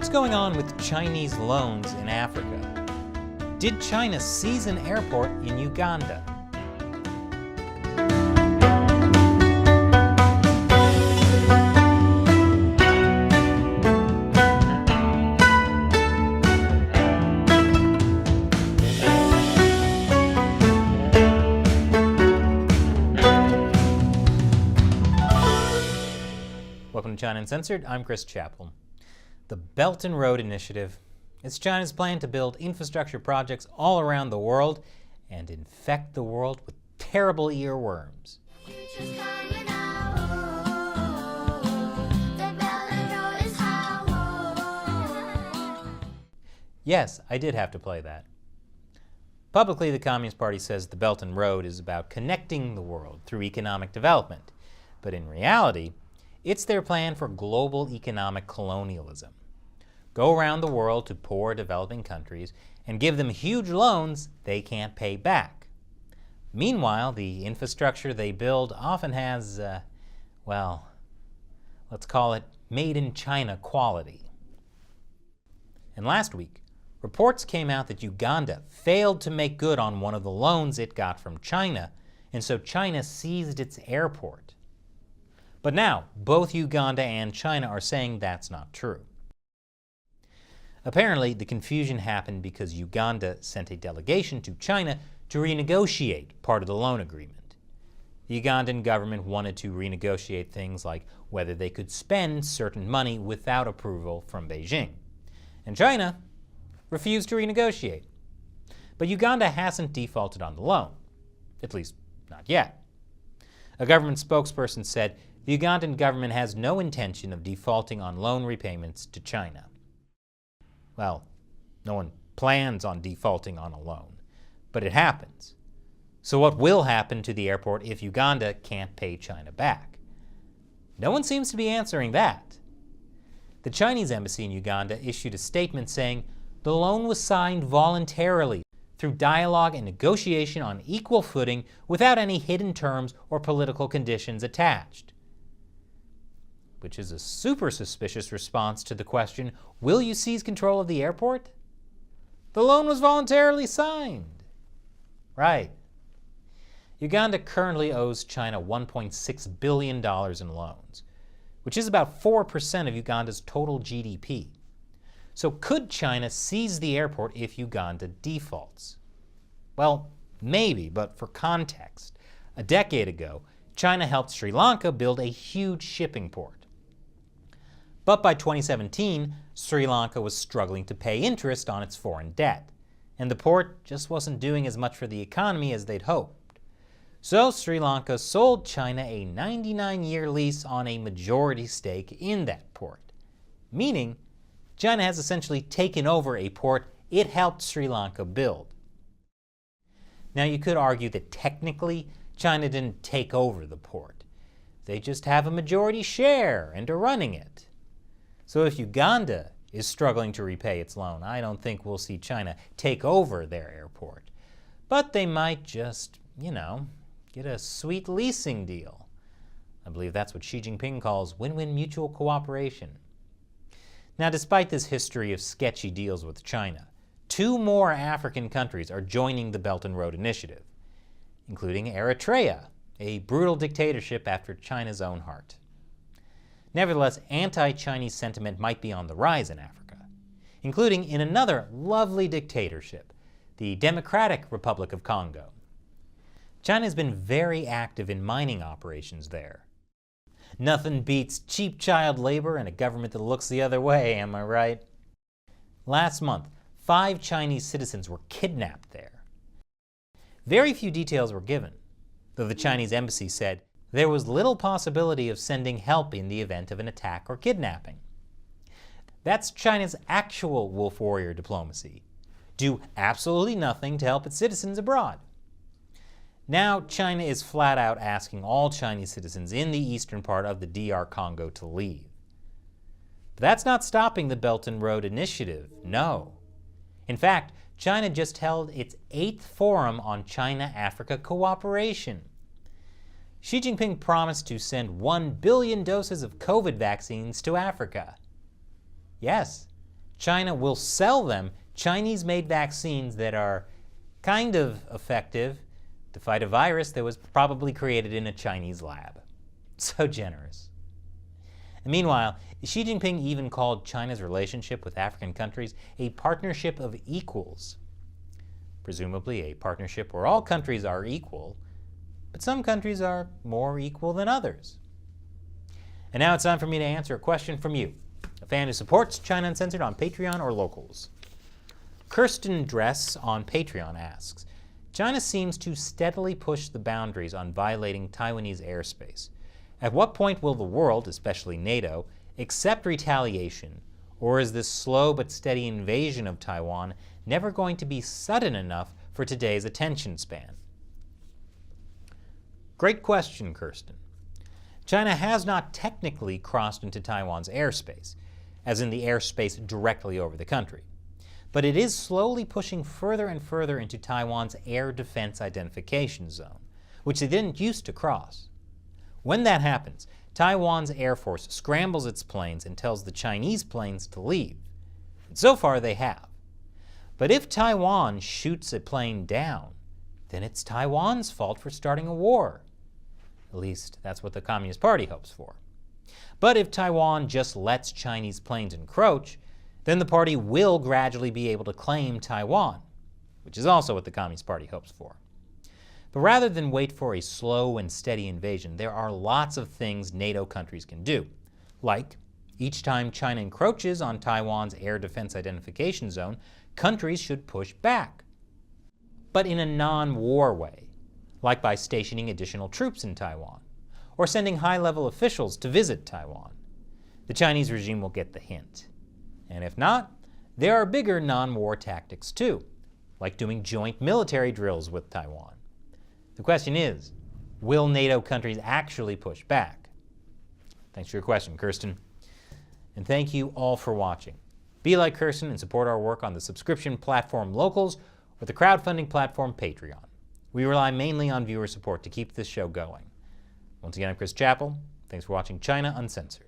What's going on with Chinese loans in Africa? Did China seize an airport in Uganda? Welcome to China Uncensored. I'm Chris Chappell. The Belt and Road Initiative is China's plan to build infrastructure projects all around the world and infect the world with terrible earworms. Yes, I did have to play that. Publicly, the Communist Party says the Belt and Road is about connecting the world through economic development. But in reality, it's their plan for global economic colonialism. Go around the world to poor developing countries and give them huge loans they can't pay back. Meanwhile, the infrastructure they build often has, well, let's call it made in China quality. And last week, reports came out that Uganda failed to make good on one of the loans it got from China, and so China seized its airport. But now, both Uganda and China are saying that's not true. Apparently, the confusion happened because Uganda sent a delegation to China to renegotiate part of the loan agreement. The Ugandan government wanted to renegotiate things like whether they could spend certain money without approval from Beijing. And China refused to renegotiate. But Uganda hasn't defaulted on the loan, at least not yet. A government spokesperson said the Ugandan government has no intention of defaulting on loan repayments to China. Well, no one plans on defaulting on a loan, but it happens. So what will happen to the airport if Uganda can't pay China back? No one seems to be answering that. The Chinese embassy in Uganda issued a statement saying the loan was signed voluntarily through dialogue and negotiation on equal footing without any hidden terms or political conditions attached. Which is a super suspicious response to the question, will you seize control of the airport? The loan was voluntarily signed. Right. Uganda currently owes China $1.6 billion in loans, which is about 4% of Uganda's total GDP. So could China seize the airport if Uganda defaults? Well, maybe, but for context, a decade ago, China helped Sri Lanka build a huge shipping port. But by 2017, Sri Lanka was struggling to pay interest on its foreign debt, and the port just wasn't doing as much for the economy as they'd hoped. So Sri Lanka sold China a 99-year lease on a majority stake in that port, meaning China has essentially taken over a port it helped Sri Lanka build. Now you could argue that technically China didn't take over the port. They just have a majority share and are running it. So if Uganda is struggling to repay its loan, I don't think we'll see China take over their airport. But they might just, get a sweet leasing deal. I believe that's what Xi Jinping calls win-win mutual cooperation. Now, despite this history of sketchy deals with China, 2 more African countries are joining the Belt and Road Initiative, including Eritrea, a brutal dictatorship after China's own heart. Nevertheless, anti-Chinese sentiment might be on the rise in Africa, including in another lovely dictatorship, the Democratic Republic of Congo. China has been very active in mining operations there. Nothing beats cheap child labor and a government that looks the other way, am I right? Last month, 5 Chinese citizens were kidnapped there. Very few details were given, though the Chinese embassy said there was little possibility of sending help in the event of an attack or kidnapping. That's China's actual wolf warrior diplomacy. Do absolutely nothing to help its citizens abroad. Now China is flat out asking all Chinese citizens in the eastern part of the DR Congo to leave. But that's not stopping the Belt and Road Initiative, no. In fact, China just held its 8th Forum on China-Africa Cooperation. Xi Jinping promised to send 1 billion doses of COVID vaccines to Africa. Yes, China will sell them Chinese-made vaccines that are kind of effective to fight a virus that was probably created in a Chinese lab. So generous. And meanwhile, Xi Jinping even called China's relationship with African countries a partnership of equals. Presumably a partnership where all countries are equal, but some countries are more equal than others. And now it's time for me to answer a question from you, a fan who supports China Uncensored on Patreon or Locals. Kirsten Dress on Patreon asks, China seems to steadily push the boundaries on violating Taiwanese airspace. At what point will the world, especially NATO, accept retaliation, or is this slow but steady invasion of Taiwan never going to be sudden enough for today's attention span? Great question, Kirsten. China has not technically crossed into Taiwan's airspace, as in the airspace directly over the country, but it is slowly pushing further and further into Taiwan's air defense identification zone, which they didn't used to cross. When that happens, Taiwan's Air Force scrambles its planes and tells the Chinese planes to leave. And so far they have. But if Taiwan shoots a plane down, then it's Taiwan's fault for starting a war. At least that's what the Communist Party hopes for. But if Taiwan just lets Chinese planes encroach, then the party will gradually be able to claim Taiwan, which is also what the Communist Party hopes for. But rather than wait for a slow and steady invasion, there are lots of things NATO countries can do. Like, each time China encroaches on Taiwan's air defense identification zone, countries should push back. But in a non-war way, like by stationing additional troops in Taiwan, or sending high-level officials to visit Taiwan. The Chinese regime will get the hint. And if not, there are bigger non-war tactics too, like doing joint military drills with Taiwan. The question is, will NATO countries actually push back? Thanks for your question, Kirsten. And thank you all for watching. Be like Kirsten and support our work on the subscription platform Locals or the crowdfunding platform Patreon. We rely mainly on viewer support to keep this show going. Once again, I'm Chris Chappell. Thanks for watching China Uncensored.